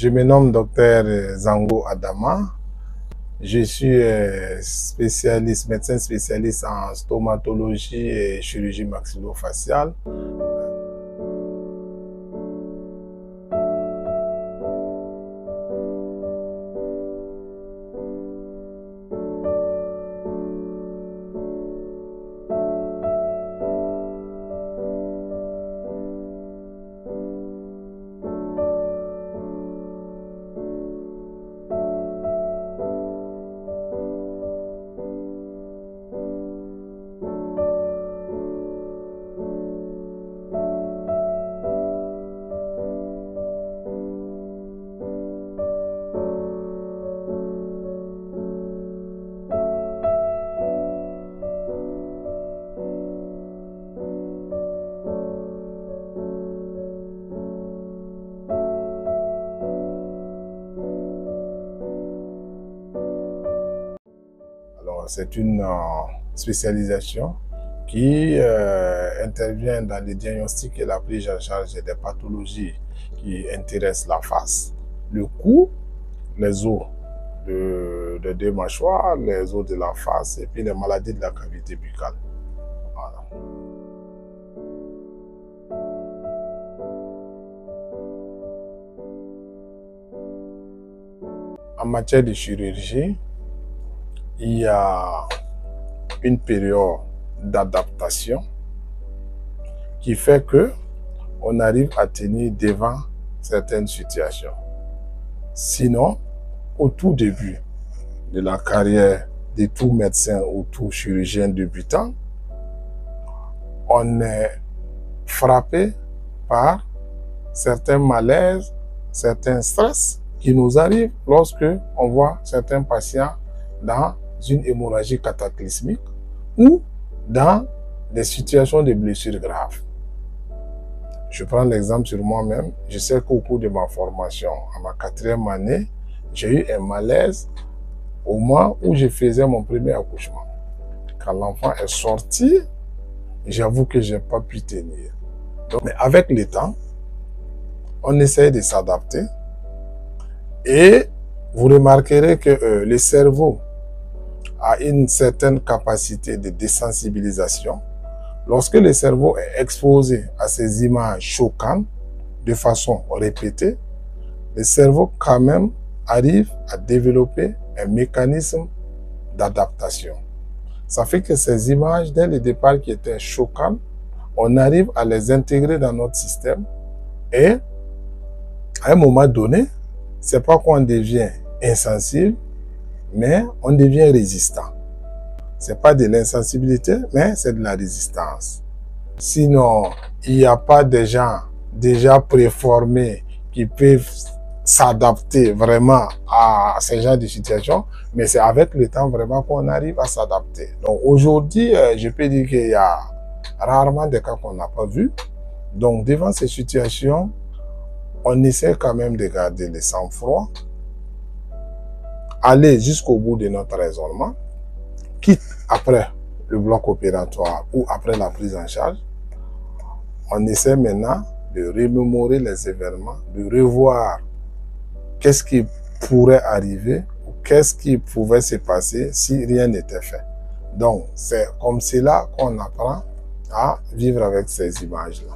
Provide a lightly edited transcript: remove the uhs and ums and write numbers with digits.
Je me nomme Dr Zango Adama. Je suis médecin spécialiste en stomatologie et chirurgie maxillofaciale. C'est une spécialisation qui intervient dans le diagnostic et la prise en charge des pathologies qui intéressent la face, le cou, les os de deux mâchoires, les os de la face et puis les maladies de la cavité buccale. Voilà. En matière de chirurgie, il y a une période d'adaptation qui fait que on arrive à tenir devant certaines situations. Sinon, au tout début de la carrière de tout médecin ou tout chirurgien débutant, on est frappé par certains malaises, certains stress qui nous arrivent lorsque on voit certains patients dans une hémorragie cataclysmique ou dans des situations de blessures graves. Je prends l'exemple sur moi-même. Je sais qu'au cours de ma formation, à ma 4e année, j'ai eu un malaise au moment où je faisais mon premier accouchement. Quand l'enfant est sorti, j'avoue que je n'ai pas pu tenir. Donc, mais avec le temps, on essaie de s'adapter et vous remarquerez que le cerveau a une certaine capacité de désensibilisation. Lorsque le cerveau est exposé à ces images choquantes de façon répétée, le cerveau quand même arrive à développer un mécanisme d'adaptation. Ça fait que ces images, dès le départ qui étaient choquantes, on arrive à les intégrer dans notre système et à un moment donné, c'est pas qu'on devient insensible, mais on devient résistant. C'est pas de l'insensibilité, mais c'est de la résistance. Sinon, il n'y a pas de gens déjà préformés qui peuvent s'adapter vraiment à ce genre de situation, mais c'est avec le temps vraiment qu'on arrive à s'adapter. Donc aujourd'hui, je peux dire qu'il y a rarement des cas qu'on n'a pas vus. Donc devant ces situations, on essaie quand même de garder le sang-froid, aller jusqu'au bout de notre raisonnement, quitte après le bloc opératoire ou après la prise en charge. On essaie maintenant de remémorer les événements, de revoir qu'est-ce qui pourrait arriver ou qu'est-ce qui pouvait se passer si rien n'était fait. Donc, c'est comme cela qu'on apprend à vivre avec ces images-là.